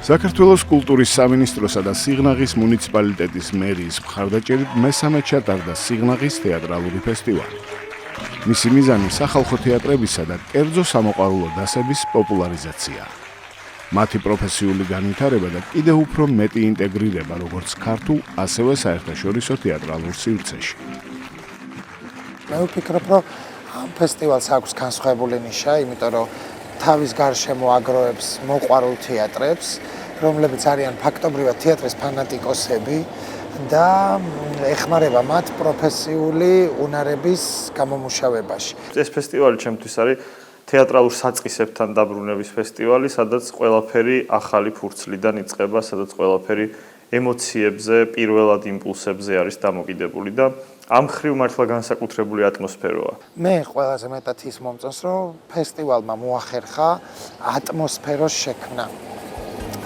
საქართველოს კულტურის სამინისტროსა და სიღნაღის მუნიციპალიტეტის მერიის მხარდაჭერით მესამე ჩატარდა სიღნაღის თეატრალური ფესტივალი. მისი მიზანი სახალხო თეატრებისა და კერძო სამოყვარულო დასების პოპულარიზაციაა. მათი პროფესიული განვითარება და კიდევ უფრო მეტი ინტეგრირება როგორც ქართულ, ასევე საერთაშორისო თეატრალურ სივრცეში. მე ვფიქრობ, რომ ამ ფესტივალს აქვს განსხვავებული ნიშა, იმიტომ რომ თავის გარშემო აგროვებს მოყვარულ თეატრებს, რომლებიც არიან ფაქტობრივად თეატრის ფანატიკოსები და ეხმარება მათ პროფესიული უნარების გამომუშავებაში. ეს ფესტივალი ჩემთვის არის თეატრალურ საწყისებთან დაბრუნების ფესტივალი, სადაც ყველაფერი ახალი ფურცლიდან იწყება, სადაც ყველაფერი ემოციებზე, პირველად იმპულსებზე არის დამოკიდებული და ამ ხრივ მართლა განსაკუთრებული ატმოსფეროა. მე ყველაზე მეტად ის მომწონს, რომ ფესტივალმა მოახერხა ატმოსფეროს შექმნა.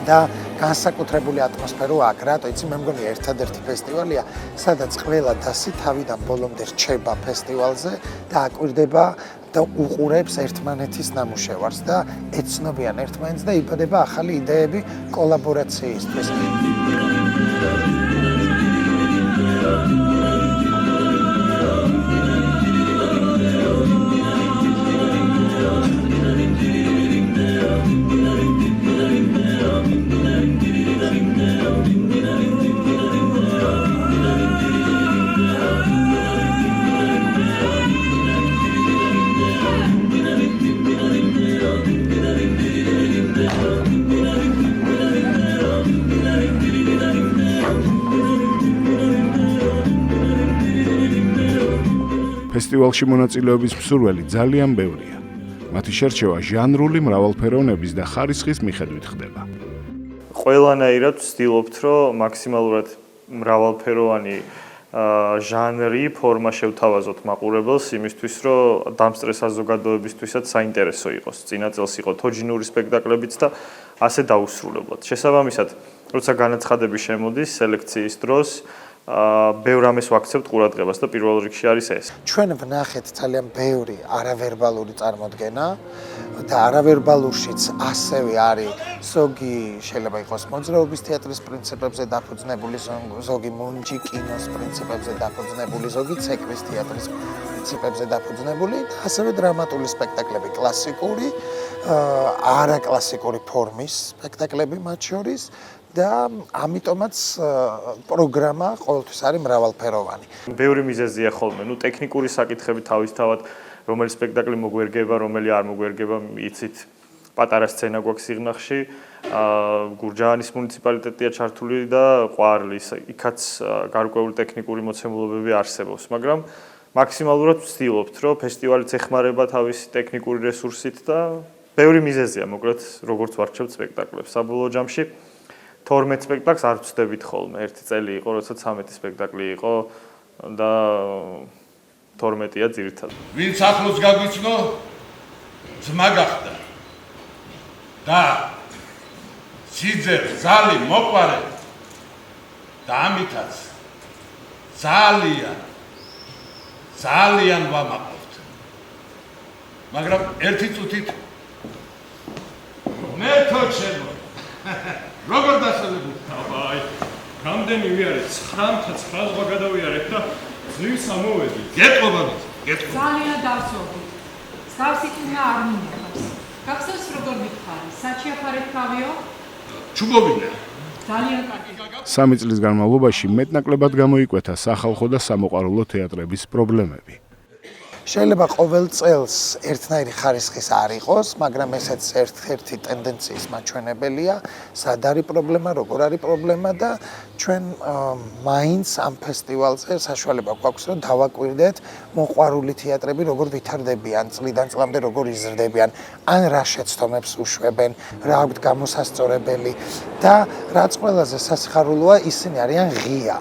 და განსაკუთრებული ატმოსფერო აქვს, რატო იცი, მე მგონი ერთადერთი ფესტივალია, სადაც ყველა დასი თავიდან ბოლომდე რჩება ფესტივალზე და აკვირდება და უყურებს ერთმანეთის ნამუშევარს და ეცნობიან ერთმანეთს და იბადება ახალი იდეები კოლაბორაციისთვის. ფესტივალში მონაწილეობის მსურველი ძალიან ბევრია. მათი შერჩევა ჟანრული მრავალფეროვნების და ხარისხის მიხედვით ხდება. ყველანაირად ვცდილობთ, რომ მაქსიმალურად მრავალფეროვანი ჟანრი, ფორმა შევთავაზოთ მაყურებელს იმისთვის, რომ დამსწრე საზოგადოებისთვისაც საინტერესო იყოს. წინა წელს იყო თოჯინური სპექტაკლებიც და ასე დაუსრულებლად. შესაბამისად, როცა განაცხადები შემოდის სელექციის დროს, ბევრ ამას ვაქცევთ ყურადღებას და პირველ რიგში არის ეს. ჩვენ ვნახეთ ძალიან ბევრი არავერბალური წარმოდგენა და არავერბალურშიც ასევე არის ზოგი შეიძლება იყოს მოძრაობის თეატრის პრინციპებზე დაფუძნებული, ზოგი მუნჯი კინოს პრინციპებზე დაფუძნებული, ზოგი ცეკვის თეატრის პრინციპებზე დაფუძნებული, ასევე დრამატული სპექტაკლები, კლასიკური, არაკლასიკური ფორმის სპექტაკლები მათ შორის. და ამიტომაც პროგრამა ყოველთვის არის მრავალფეროვანი. ბევრი მიზეზია ხოლმე, ტექნიკური საკითხები თავისთავად, რომელი სპექტაკლი მოგვერგება, რომელი არ მოგვერგება, იცით, პატარა სცენა გვაქვს სიღნაღში, გურჯაანის მუნიციპალიტეტია ჩართული და ყვარლის, იქაც გარკვეული ტექნიკური მოცემულობები არსებობს, მაგრამ მაქსიმალურად ვცდილობთ, რომ ფესტივალიც ეხმარება თავისი ტექნიკური რესურსით და ბევრი მიზეზია, მოკლედ, როგორც ვარჩევთ სპექტაკლებს. საბოლოო ჯამში 12 სპექტაკლს არ ვწდებით ხოლმე. ერთი წელი იყო, როცა 13 სპექტაკლი იყო და 12-ია ძირითადად. ვინც ახლოს გაგვიცნო, ძმა გახდა. და სიძერ, ზალი, მოყვარე და ამითაც ძალიან ვამაყობთ. მაგრამ ერთი წუთით მე თოჩებო როგორ დასწრებული? აბაი, რამდენი ვიარეთ? 9-9 გადავიარეთ და ძლივს ამოვედი. გეტყობა. ძალიან დავწოვდით. სავსი თუნა არ მინახავს. გახსოვს როგორ ვითხარი? საჩიაფარეთ გავიო? ჩუბობინა. ძალიან კარგი. 3 წლის განმავლობაში მეტნაკლებად გამოიკვეთა სახალხო და სამოყვარულო თეატრების პრობლემები. შეიძლება ყოველ წელს ერთნაირი ხარისხის არ იყოს, მაგრამ ესეც ერთ-ერთი ტენდენციის მაჩვენებელია, სად არის პრობლემა, როგორ არის პრობლემა და ჩვენ მაინც ამ ფესტივალზე საშუალება გვაქვს, რომ დავაკვირდეთ მოყვარული თეატრები როგორ ვითარდებიან, წლიდან წლამდე როგორ იზრდებიან, ან რა შეცდომებს უშვებენ, რა აქვთ გამოსასწორებელი და რაც ყველაზე სასიხარულოა, ისინი არიან ღია.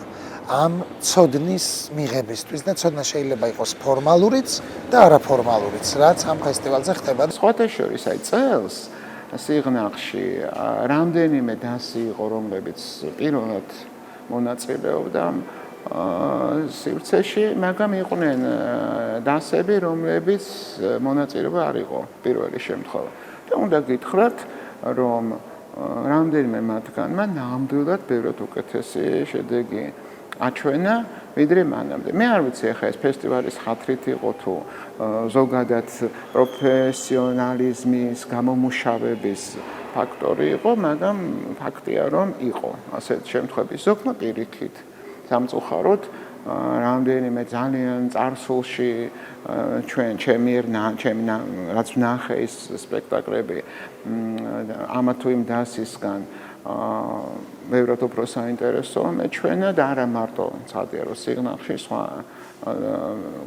ამ ცოდნის მიღებისთვის და ცოდნა შეიძლება იყოს ფორმალურიც და არაფორმალურიც, რაც ამ ფესტივალზე ხდება. სხვათა შორის აი წელს სიღნაღში რამდენიმე დასი იყო, რომლებიც პირველად მონაწილეობდა სივრცეში, მაგრამ იყვნენ დასები, რომლებიც მონაწილეობა არ იყო პირველი შემთხვევა. და უნდა გითხრათ, რომ რამდენიმე მათგანმა ნამდვილად ბევრად უკეთესი შედეგი აჩვენა ვიდრე მანამდე. მე არ ვიცი ახლა ეს ფესტივალის ხათრით იყო თუ ზოგადად პროფესიონალიზმის გამომუშავების ფაქტორი იყო, მაგრამ ფაქტია რომ იყო ასეთ შემთხვევები ზოგმა პირიქით სამწუხაროდ რამდენიმე ძალიან წარსულში ჩემი რაც ვნახე ის სპექტაკლები ამა თუ იმ დასისგან ბევრად უფრო საინტერესოა მეჩვენა და არა მარტო საერთო სიგნალში სხვა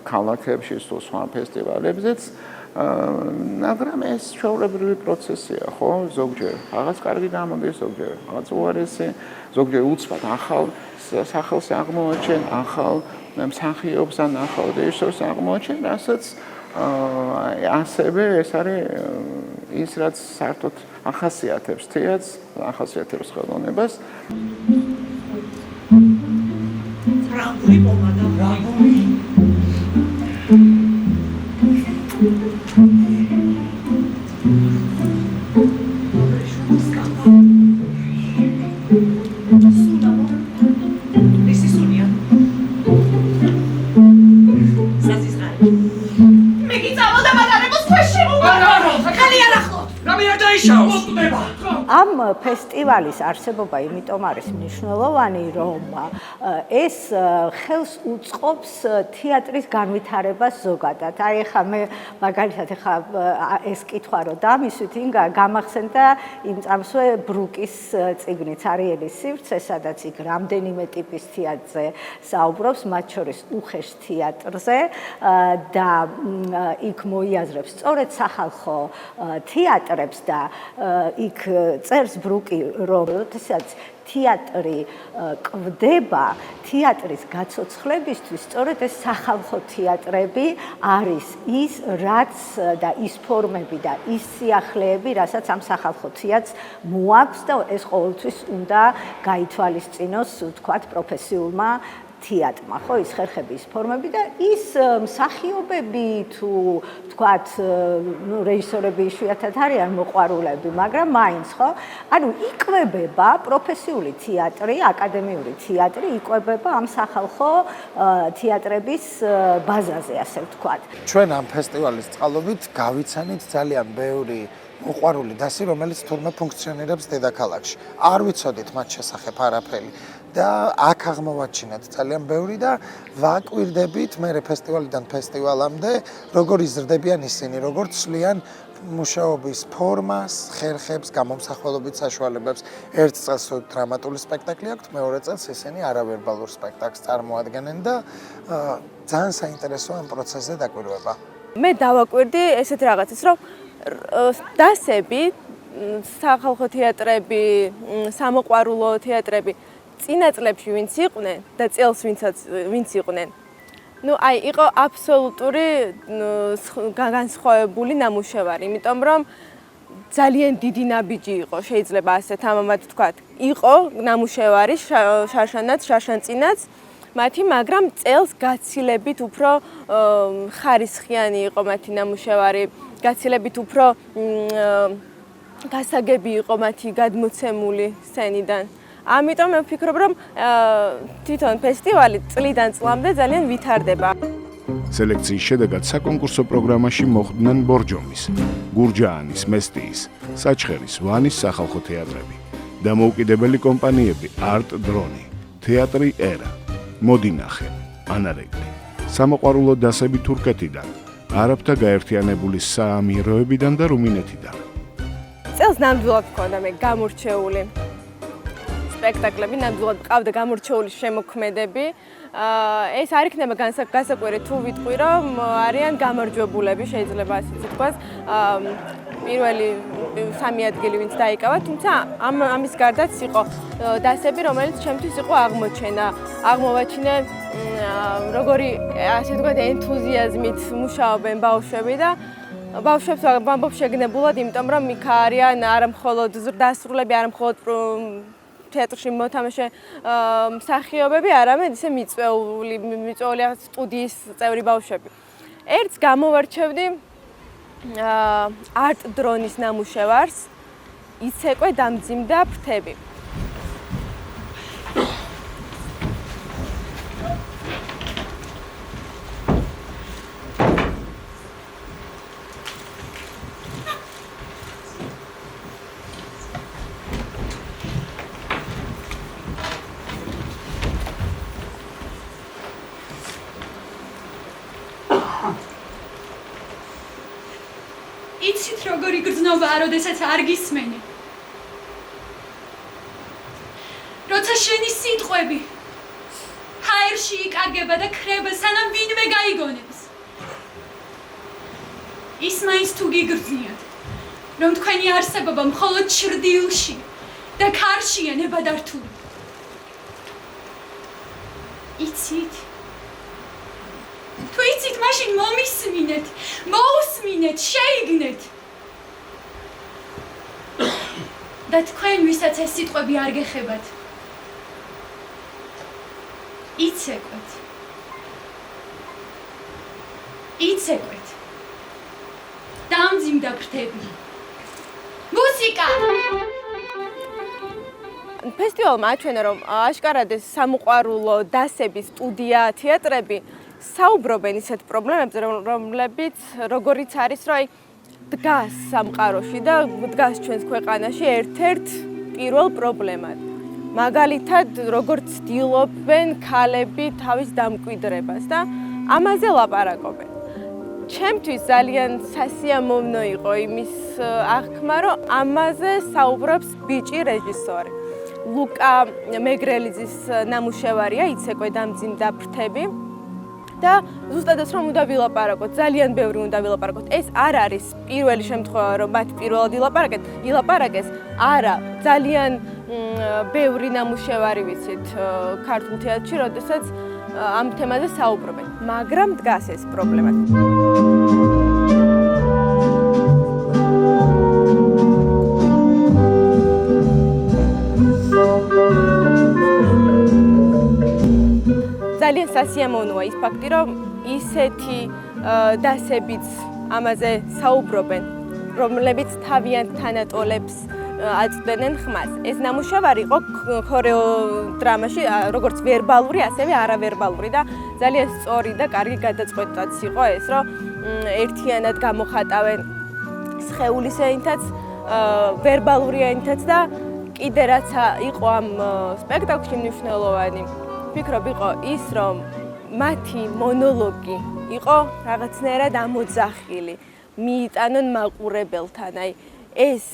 ქალაქებში სხვა ფესტივალებზეც მაგრამ ეს ჩვეულებრივი პროცესია ხო ზოგჯერ რაღაც კარგი გამოდის ზოგჯერ რაღაც უარესი ზოგჯერ უცბად ახალ სახელს აღმოაჩენ ახალ მსახიობს ან ახალ რეჟისორს აღმოაჩენ რასაც ასევე ეს არის ის რაც საერთოდ ახასიათებს თეატრს ახასიათებს ხელოვნებას ბრavo pomada bravo ამ ფესტივალის არსებობა იმიტომ არის მნიშვნელოვანი, რომ ეს ხელს უწყობს თეატრის განვითარებას ზოგადად. აი ხა მე მაგალითად ხა ეს კითხვა რომ დამისვით ინგა გამახსენდა იმ წამსვე ბრუკის წიგნით არიელის სივრცე, სადაც იქ რამდენიმე ტიპის თეატრზე საუბრობს, მათ შორის უხეშ თეატრზე და იქ მოიაზრებს სწორედ სახალხო თეატრებს და იქ წერს ბრუკი რომ შესაძ თეატრი კვდება თეატრის გაცოცხლებისთვის სწორედ ეს სახალხო თეატრები არის ის რაც და ის ფორმები და ის სიახლეები რასაც ამ სახალხო თეატრს მოაქვს და ეს ყოველთვის უნდა გაითვალისწინოს ვთქვათ პროფესიულმა თეატრმა, ხო, ის ხერხების ფორმები და ის მსახიობები თუ ვთქვათ, ნუ რეჟისორები იშვიათად არიან მოყვარულები, მაგრამ მაინც, ხო? ანუ იკვებება პროფესიული თეატრი, აკადემიური თეატრი იკვებება ამ სახალხო თეატრების ბაზაზე, ასე ვთქვათ. ჩვენ ამ ფესტივალის წყალობით გავიცანით ძალიან ბევრი მოყვარული დასი, რომელიც თურმე ფუნქციონირებს დედაქალაქში. არ ვიცოდით მათ შესახებ არაფერი. და აქ აღმოვაჩინეთ ძალიან ბევრი და ვაკვირდებით მე ფესტივალიდან ფესტივალამდე როგორ იზრდებიან ისინი, როგორ ცვლიან მუშაობის ფორმას, ხერხებს, გამომსახველობით საშუალებებს. ერთ წელს დრამატული სპექტაკლი აქვს, მეორე წელს ისინი არავერბალურ სპექტაკლს წარმოადგენენ და ძალიან საინტერესოა ამ პროცესზე დაკვირვება. მე დავაკვირდი ესეთ რაღაცას, რომ დასები, სახალხო თეატრები, სამოყვარულო თეატრები წინა წლებში ვინც იყვნენ და წელს ვინც იყვნენ. ნუ აი იყო აბსოლუტური განსხვავებული ნამუშევარი, იმიტომ რომ ძალიან დიდი ნაბიჯი იყო, შეიძლება ასე თამამად ვთქვათ. იყო ნამუშევარი შარშანწინაც მათი, მაგრამ წელს გაცილებით უფრო ხარისხიანი იყო მათი ნამუშევარი, გაცილებით უფრო გასაგები იყო მათი გადმოცემული სცენიდან. ამიტომ მე ვფიქრობ, რომ თვითონ ფესტივალი წლიდან წლამდე ძალიან ვითარდება. სელექციის შედეგად საკონკურსო პროგრამაში მოხვდნენ ბორჯომის, გურჯაანის, მესტიის, საჩხერის, ვანის სახალხო თეატრები, დამოუკიდებელი კომპანიები არტ დრონი, თეატრი ერა, მოდინახე, ანარეგლი, სამოყვარულო დასები თურქეთიდან, არაბთა გაერთიანებული საამიროებიდან და რუმინეთიდან. წელს ნამდვილად მქონდა მე გამორჩეული სპექტაკლები, ნამდვილად მყავდა გამორჩეული შემოქმედები. ეს არ იქნება გასაკვირი თუ ვიტყვი, რომ არიან გამარჯვებულები, შეიძლება ასეც ითქვას. პირველი სამი ადგილი ვინც დაიკავა, თუმცა ამის გარდაც იყო დასები, რომელიც ჩემთვის იყო აღმოვაჩინე როგორი ასე ვთქვათ ენთუზიაზმით მუშაობენ ბავშვები და ბავშვებს ვამბობ შეგნებულად, იმიტომ რომ იქ არიან არა მხოლოდ დასრულები, არა მხოლოდ თეატრში მოთამაშე მსახიობები, არამედ ისე მიწვეული სტუდიის წევრი ბავშვები. ერთს გამოვარჩევდი არტ დრონის ნამუშევარს, იცეკვე დამძიმდა ფრთები. იცით როგორი გრძნობაა, როდესაც არ გისმენი. როცა შენი სიტყვები ჰაერში იკარგება და ქრება, სანამ ვინმე გაიგონებს. ის მაინც თუ გიგრძნიათ, რომ თქვენი არსებობა მხოლოდ ჩრდილში და ქარშია ნებადართული. იცით? თუ იცით, მაშინ მომისმინეთ, მოусმინეთ, შეიგნეთ. და თქვენ, ვისაც ეს სიტყვები არ გეხებათ, იცეკვეთ. იცეკვეთ. დამძიმდა ფრთები. მუსიკა! ფესტივალმა აჩვენა, რომ აშკარად ეს სამოყვარულო დასების სტუდია, თეატრები საუბრობენ ისეთ პრობლემებზე, რომლებიც როგორიც არის, რომ დგას სამყაროში და დგას ჩვენს ქვეყანაში ერთ-ერთ პირველ პრობლემად. მაგალითად, როგორც ცდილობენ ქალები თავის დამკვიდრებას და ამაზე ლაპარაკობენ. ჩემთვის ძალიან სასიამოვნო იყო იმის აღქმა, რომ ამაზე საუბრობს ბიჭი რეჟისორი. ლუკა მეგრელიძის ნამუშევარია იცეკვე დამძიმდა ფრთები. და ზუსტადაც რომ უნდა ვილაპარაკოთ, ძალიან ბევრი უნდა ვილაპარაკოთ. ეს არ არის პირველი შემთხვევა, რომ მათ პირველად ილაპარაკეს. არა, ძალიან ბევრი ნამუშევარი ვიცით ქართულ თეატრში, როდესაც ამ თემაზე საუბრობენ, მაგრამ დგას ეს პრობლემა. ძალიან სასიამოვნოა ის ფაქტი, რომ ისეთი დასებიც ამაზე საუბრობენ, რომლებიც თავიანთ თანატოლებს აწვდენენ ხმას. ეს ნამუშევარი იყო ქორეოდრამაში, როგორც ვერბალური, ასევე არავერბალური და ძალიან სწორი და კარგი გადაწყვეტაც იყო ეს, რომ ერთიანად გამოხატავენ სხეულის ენითაც, ვერბალური ენითაც და კიდე რაც იყო ამ სპექტაკლში მნიშვნელოვანი, ვფიქრობ, იყო ის, რომ მათი მონოლოგი იყო რაღაცნაირად ამოძახილი, მიიტანონ მაყურებელთან, აი ეს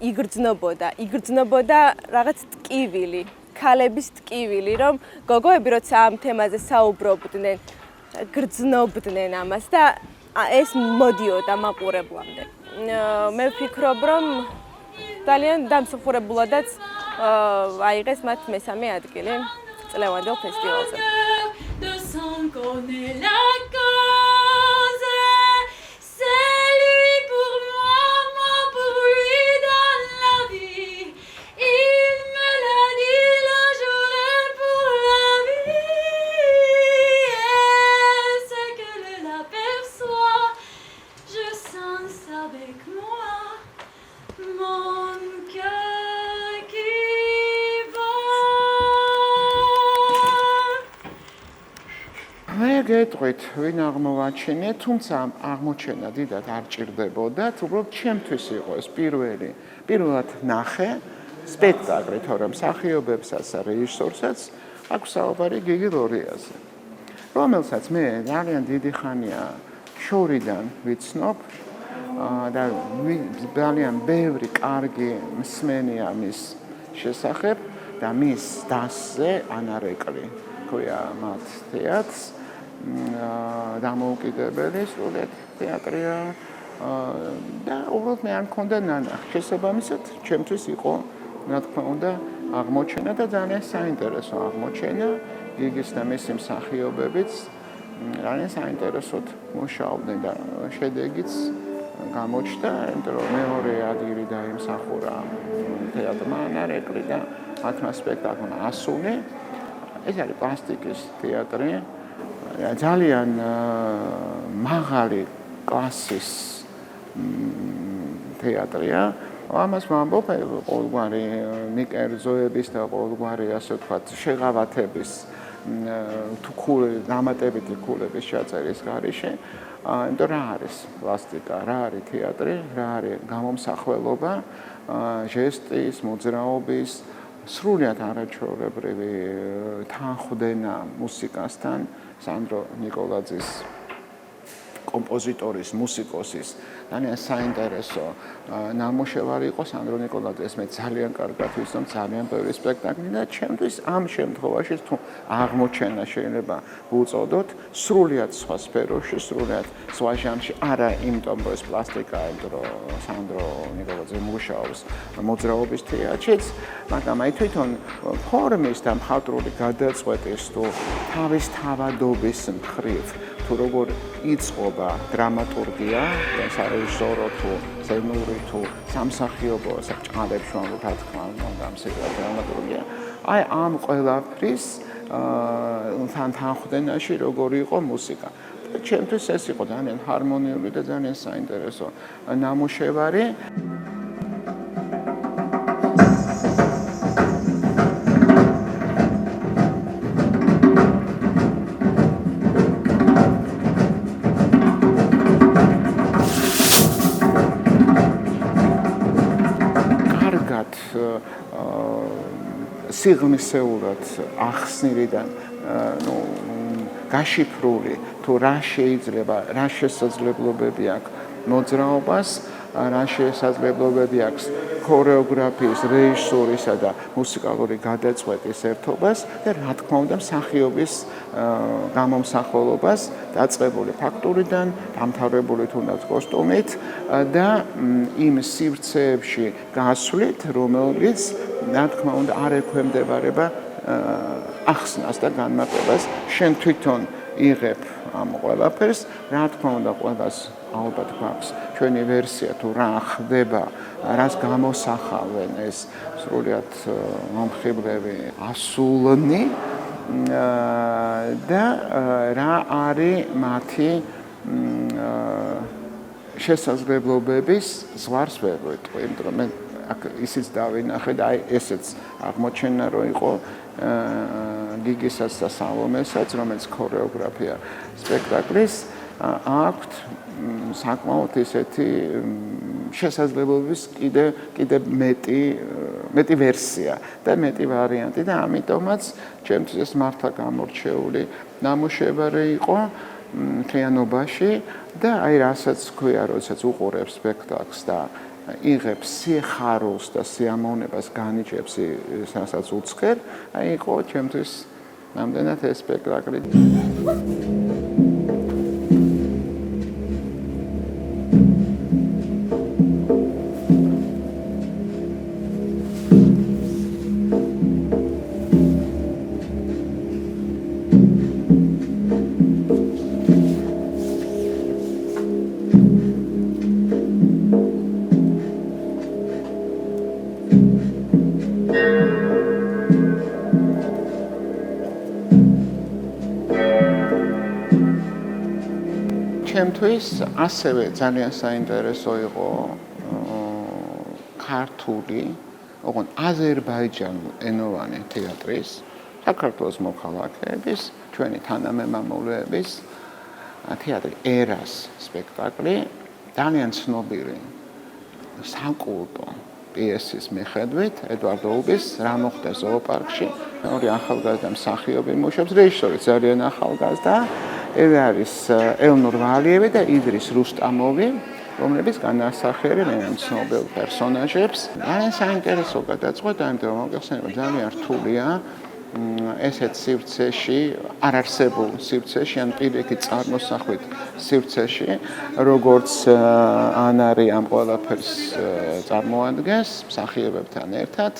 იგრძნობოდა რაღაც ტკივილი, ქალების ტკივილი, რომ გოგოები როცა ამ თემაზე საუბრობდნენ, გრძნობდნენ ამას და ეს მოდიოდა მაყურებლამდე. მე ვფიქრობ, რომ ძალიან დამსახურებულადაც აიღეს მათ მესამე ადგილი წლევანდელ ფესტივალზე. გეტყვით, ვინ აღმოვაჩინე, თუმცა აღმოჩენა დიდად არ ჭირდებოდა, უბრალოდ ჩემთვის იყო ეს პირველად ნახე სპექტაკლი, თორემ მსახიობებსაც და რეჟისორსაც აქვს საუბარი გიგი ლორიაზე, რომელსაც მე ძალიან დიდი ხანია შორიდან ვიცნობ და ძალიან ბევრი კარგი მსმენია მის შესახებ და მის დასზე ანარეკლი ქვია მათ თეატრს დამოუკიდებელი სრულად თეატრია და უბრალოდ მე არ მქონდა ნანახი. შესაბამისად, ჩემთვის იყო, რა თქმა უნდა, აღმოჩენა და ძალიან საინტერესო აღმოჩენა. გიგის და მისი მსახიობებიც ძალიან საინტერესოდ მუშაობდნენ და შედეგიც გამოჩნდა, იმიტომ რომ მეორე ადგილი დაიმსახურა თეატრმა ანარეკლი და მათმა სპექტაკლმა ასული. ეს არის პლასტიკის თეატრი. ძალიან მაღალი კლასის თეატრია ამას ვამბობ ყოველგვარი მიკერძოების და ყოველგვარი ასე ვთქვათ შეღავათების თუ დამატებითი ქულების ჩაწერის გარეშე იმიტომ რა არის პლასტიკა, რა არის თეატრი, რა არის გამომსახველობა, ჟესტის, მოძრაობის, სრულიად არაჩვეულებრივი თანხმდენა მუსიკასთან, სანდრო ნიკოლაძის კომპოზიტორის, მუსიკოსის ძალიან საინტერესო ნამუშევარი იყო სანდრო ნიკოლაძეს მე ძალიან კარგად ვიცნობ, ძალიან ბევრი სპექტაკლი და ჩემთვის ამ შემთხვევაში თუ აღმოჩენა შეიძლება უწოდოთ სრულიად სხვა სფეროში, სრულიად სხვა ჟანრში, არა იმიტომ რომ ეს პლასტიკაა, იმიტომ რომ სანდრო ნიკოლაძე მუშაობს მოძრაობის თეატრშიც, მაგრამ აი თვითონ ფორმის და მხატვრული გადაწყვეტის თუ თავის თავადობის მხრივ თუ როგორ იწყობა დრამატურგია, სარეჟისორო თუ სცენური თუ სამსახიობო საჭყალებში ვამბობ რა თქმა უნდა ამ დრამატურგია. აი ამ ყველაფრის თანხმდენაში როგორი იყო მუსიკა. ჩემთვის ეს იყო ძალიან ჰარმონიული და ძალიან საინტერესო ნამუშევარი. სიღრმისეულად ახსნილი და გაშიფრული თუ რა შეიძლება, რა შესაძლებლობები აქვს მოძრაობას, რა შესაძლებლობები აქვს ქორეოგრაფიის, რეჟისორისა და მუსიკალური გადაწყვეტის ერთობას და რა თქმა უნდა მსახიობის გამომსახველობას დაწყებული ფაქტურიდან, დამთავრებული თუნდაც კოსტუმით და იმ სივრცეებში გასვლით, რომელიც რა თქმა უნდა არ ექვემდებარება ახსნას და განმარტებას. შენ თვითონ იღებ ამ ყველაფერს, რა თქმა უნდა ყველას ალბათ გვაქვს ჩვენი ვერსია თუ რა ხდება, რას გამოსახავენ ეს სრულიად მომხიბლები ასულნი და რა არის მათი შესაძლებლობების ზღვარს ვერ ვიტყვი, იმიტომ რომ მე ისიც დავინახე და აი ესეც აღმოჩენა რომ იყო გიგისაც და სალომესაც, რომელიც ქორეოგრაფია სპექტაკლის აქვთ საკმაოდ ისეთი შესაძლებლობის კიდე მეტი ვერსია და მეტი ვარიანტი და ამიტომაც ჩემთვის ეს მართლა გამორჩეული ნამუშევარი იყო მთლიანობაში და აი რასაც ქვია, როდესაც უყურებ სპექტაკლს და იღებს სიხარულს და სიამოვნებას განიჭებს რასაც უცხერ, აი იყო ჩემთვის ნამდვილად ეს სპექტაკლი. ჩემთვის ასევე ძალიან საინტერესო იყო ქართული, ოღონდ აზერბაიჯანულენოვანი თეატრის, საქართველოს მოქალაქეების, ჩვენი თანამემამულეების თეატრი ერას სპექტაკლი, ძალიან ცნობილი საკულტო პიესის მიხედვით, ედვარდ ოლბის რა მოხდა ზოოპარკში, ორი ახალგაზრდა მსახიობი მუშაობს, რეჟისორი ძალიან ახალგაზრდა, არის ელნურ ვალიევი და იდრის რუსტამოვი, რომლებიც განასახიერებენ ცნობილ პერსონაჟებს. ძალიან საინტერესო გადაწყვეტა, იმიტომ რომ მოგეხსენება ძალიან რთულია ესეთ სივრცეში, არარსებულ სივრცეში, ან პირიქით წარმოსახვით სივრცეში, როგორც ანარი ამ ყველაფერს წარმოადგენს მსახიობებთან ერთად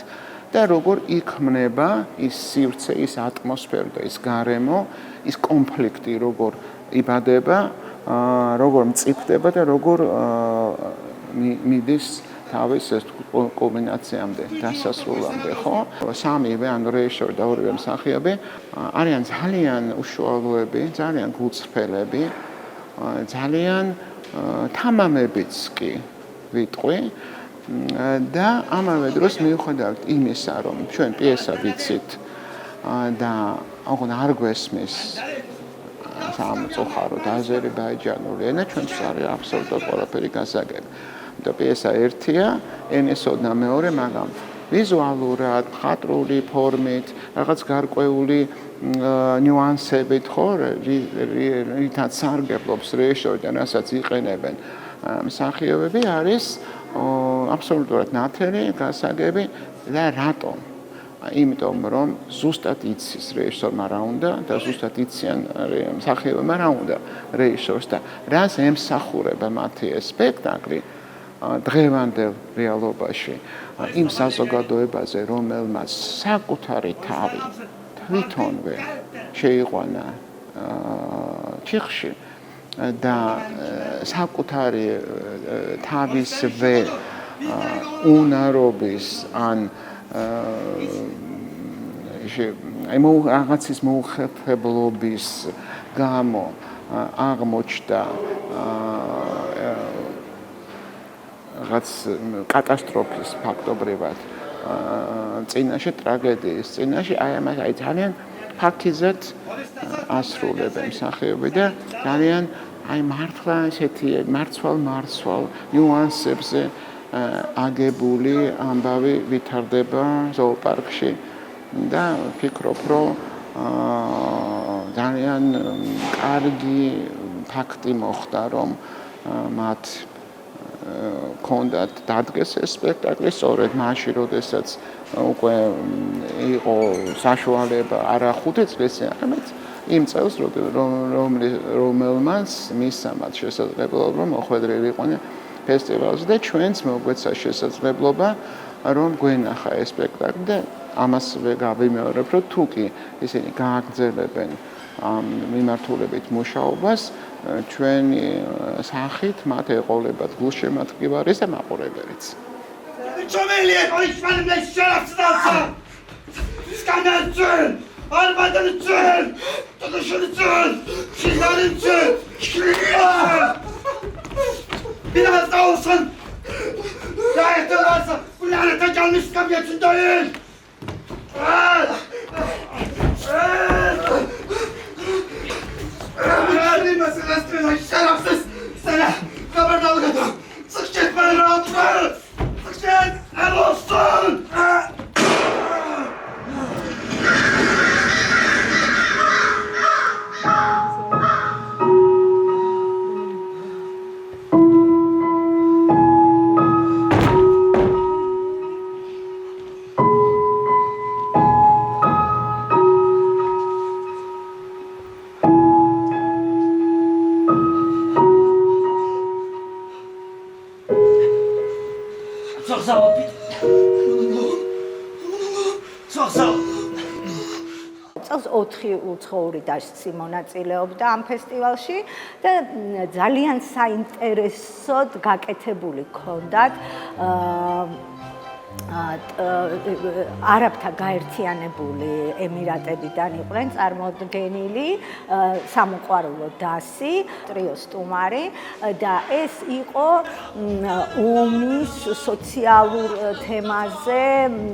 და როგორ იქმნება ის სივრცე, ის ატმოსფერო და ის გარემო, ის კონფლიქტი როგორ იბადება, როგორ მწიფდება და როგორ მიდის თავის კულმინაციამდე, დასასრულამდე, ხო? სამივე, ანუ რეჟისორი და ორივე მსახიობი არიან ძალიან უშუალოები, ძალიან გულწრფელები, ძალიან თამამებიც კი ვიტყვი. და ამავე დროს მიუხედავად იმისა, რომ ჩვენ პიესა ვიცით და აღონ არ გვესმის სამწუხაროდ აზერბაიჯანული ენა, ჩვენთვის არის აბსოლუტურად ყველაფერი გასაგები. და პიესა ერთია, ენესოდ და მეორე, მაგრამ ვიზუალურად, მხატვრული ფორმით, რაღაც გარკვეული ნიუანსებით ხო, რითაც სარგებლობს რეჟისორი და რასაც იყენებენ მსახიობები არის აბსოლუტურად ნათელი, გასაგები და რატომ? იმიტომ რომ ზუსტად იცის რეჟისორმა რა უნდა და ზუსტად იციან მსახიობებმა რა უნდა რეჟისორს და რას ემსახურება მათი ეს სპექტაკლი დღევანდელ რეალობაში იმ საზოგადოებაზე, რომელმაც საკუთარი თავი თვითონვე შეიყვანა ჩიხში და საკუთარი თავისვე უნარობის ან რაღაცის მოუხერხებლობის გამო აღმოჩნდა რაღაც კატასტროფის ფაქტობრივად წინაშე ტრაგედიის წინაშე აი ძალიან ფაქიზად ასრულებენ მსახიობები და ძალიან აი მართლა ესეთი მარცვალ ნიუანსებზე აგებული ამბავი ვითარდება ზოოპარკში და ვფიქრობ, რომ ძალიან კარგი ფაქტი მოხდა, რომ მათ კონდათ დადგეს ეს სპექტაკლი სწორედ მაშინ, როდესაც უკვე იყო საშუალება არა 5 წლისი, არამედ იმ წელს, რომელმაც მისცემათ შესაძლებლობა, რომ მოხვედრილი იყვნენ ფესტივალზე და ჩვენც მოგვეცა შესაძლებლობა, რომ გვენახა ეს სპექტაკლი და ამას გავიმეორებ, რომ თუ კი ისინი გააგრძელებენ ამ მიმართულებით მუშაობას, ჩვენი სახით მათ ეყოლებათ გულშემატკივარის და მაყურებელიც. Familie, euch fallen nicht Schlafsnauze! Skandalzön! Almadenzön! Todesschönzön! Schilanenzön! Wieder was draußen! Da ist der Wasser! Und alle Tage nicht kam jetzt in dahin! Niemand ist das drin! Ich stelle auf das! Seine Kabernalgata! Sag steht meine Radfahrer! Gel, el olsun! წელს 4 უცხოური დასცი მონაწილეობდა ამ ფესტივალში და ძალიან საინტერესოდ გაკეთებული ჰქონდათ არაბთა გაერთიანებული ემირატებიდან იყვნენ წარმოდგენილი სამოყვარულო დასი, ტრიო სტუმარი და ეს იყო ომის სოციალურ თემაზე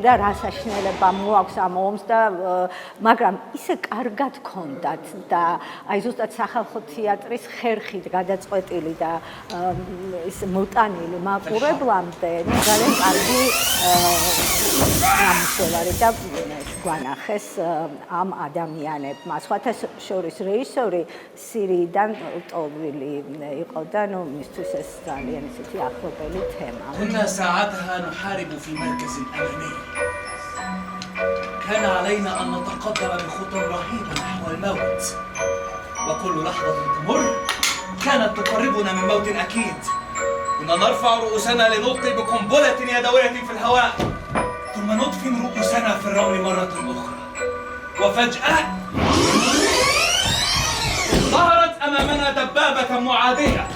და რა საშინელება მოაქვს ამ ომს და მაგრამ ისე კარგად ჰქონდათ და აი ზუსტად სახალხო თეატრის ხერხით გადაწყვეტილი და ის მოტანილი მაყურებლამდე ძალიან კარგი ნამუშევარი და გვანახეს ამ ადამიანებმა. სხვათა შორის რეჟისორი სირიიდან ტოვილი იყო და მისთვის ეს ძალიან ისეთი ახლობელი თემა. كنا ساعتها نحارب في مركز أمامي. كان علينا أن نتقدم بخطى رهيبة نحو الموت. وكل لحظة تمر كانت تقربنا من موت أكيد. كنا نرفع رؤوسنا لنلقي بقنبلة يدوية في الهواء ثم ندفن رؤوسنا في الرمل مرة أخرى وفجأة ظهرت أمامنا دبابة معادية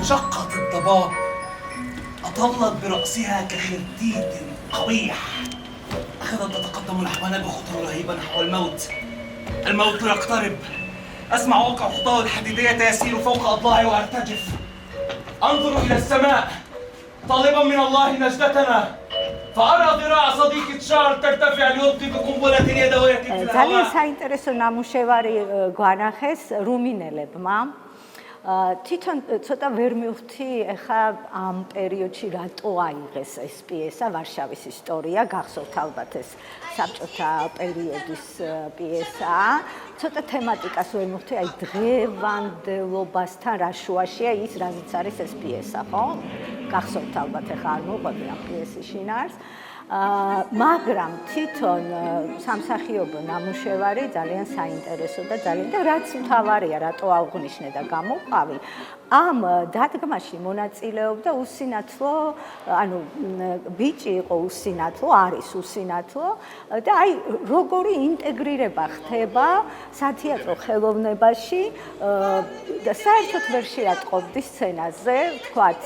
شقت الضباب أطلت برأسها كخرتيت قبيح أخذت تتقدم نحونا بخطى رهيبة نحو الموت. الموت يقترب. أسمع وقع خطاه الحديدية يسير فوق أضلاعي وأرتجف. أنظر إلى السماء طالبا من الله نجدتنا فأرى ذراع صديقي تشارل ترتفع ليلقي بقنبلة يدوية في ძალიან الهواء. საინტერესო ნამუშევარი გვანახეს რუმინელებმა. თვითონ ცოტა ვერ მივხვდი ეხა ამ პერიოდში რატო აიღეს ეს პიესა ვარშავის ისტორია გახსოვთ ალბათ ეს საბჭოთა პერიოდის პიესაა ცოტა თემატიკას ვერ მივხვდი აი დღევანდელობასთან რა შუაშია ის რაზეც არის ეს პიესა ხო გახსოვთ ალბათ ეხა არ მოყვები ამ პიესის შინაარს მაგრამ თვითონ სამსახიობო ნამუშევარი ძალიან საინტერესო და ძალიან და რაც მთავარია რატო აღნიშნე და გამოვყავი ამ დადგმაში მონაწილეობდა უსინათლო ანუ ბიჭი იყო უსინათლო არის უსინათლო და აი როგორი ინტეგრირება ხდება სათეატრო ხელოვნებაში და საერთოდ ვერ შეატყობდი სცენაზე თქვათ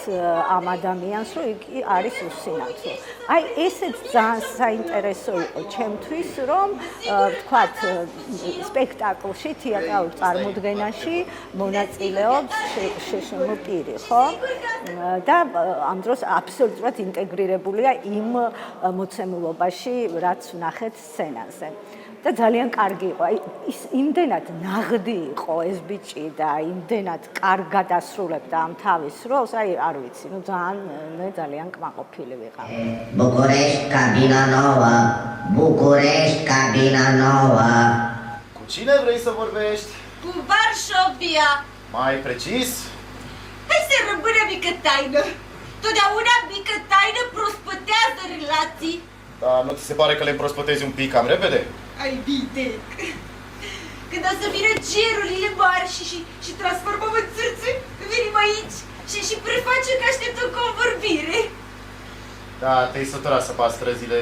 ამ ადამიანს რომ იგი არის უსინათლო აი ესე ძალიან საინტერესო იყო ჩემთვის რომ თქვათ სპექტაკლში თეატრალურ წარმოდგენაში მონაწილეობს შეშმო პირი ხო და ამ დროს აბსოლუტურად ინტეგრირებულია იმ მოცემულობაში რაც ვნახეთ სცენაზე და ძალიან კარგი იყო აი ის იმდენად ნაღდი იყო ეს ბიჭი და იმდენად კარგად ასრულებდა ამ თავის როლს აი არ ვიცი ნუ ძალიან კმაყოფილი ვიყავი București, cabina nouă! București, cabina nouă! Cu cine vrei să vorbești? Cu Varșovia. Mai precis? Hai să rămână mică taină. Totdeauna mică taină prospătează relații. Dar nu ți se pare că le împrospătezi un pic cam repede? Ai bine. Când o să vină gerurile mari și transformăm în țârțe, venim aici și prefacem că aștept o convorbire. Da, te-ai săturat să pas străzile,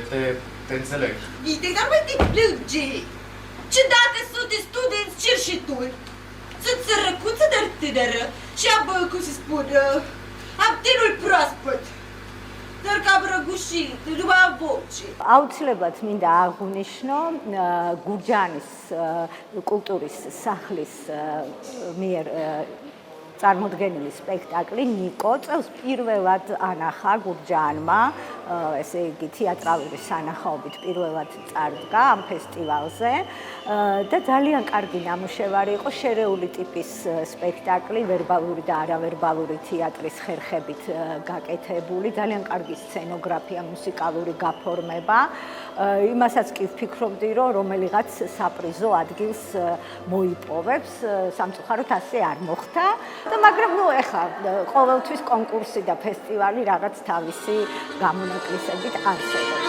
te înțeleg. Bine, dar mai te plânge. Ce dacă sunt studenți cerșitori? Sunt sărăcuță, dar tânără și am, cum se spune, am tenul proaspăt. Dar cam răgușit, nu mai am voce. აუცილებლად მინდა აღვნიშნო გურჯაანის კულტურის სახლის მიერ წარმოდგენილი სპექტაკლი ნიკო წელს პირველად ანახა გურჯაანმა ესე იგი თეატრალური სანახაობით პირველად წარდგა ამ ფესტივალზე და ძალიან კარგი ნამუშევარი იყო შერეული ტიპის სპექტაკლი ვერბალური და არავერბალური თეატრის ხერხებით გაკეთებული ძალიან კარგი სცენოგრაფია მუსიკალური გაფორმება იმასაც კი ვფიქრობდი რომ რომელიღაც საპრიზო ადგილს მოიპოვებს სამწუხაროდ ასე არ მოხდა და მაგრამ ნუ ეხლა ყოველთვის კონკურსი და ფესტივალი რაღაც თავისი გამონაკლისებით არსებობს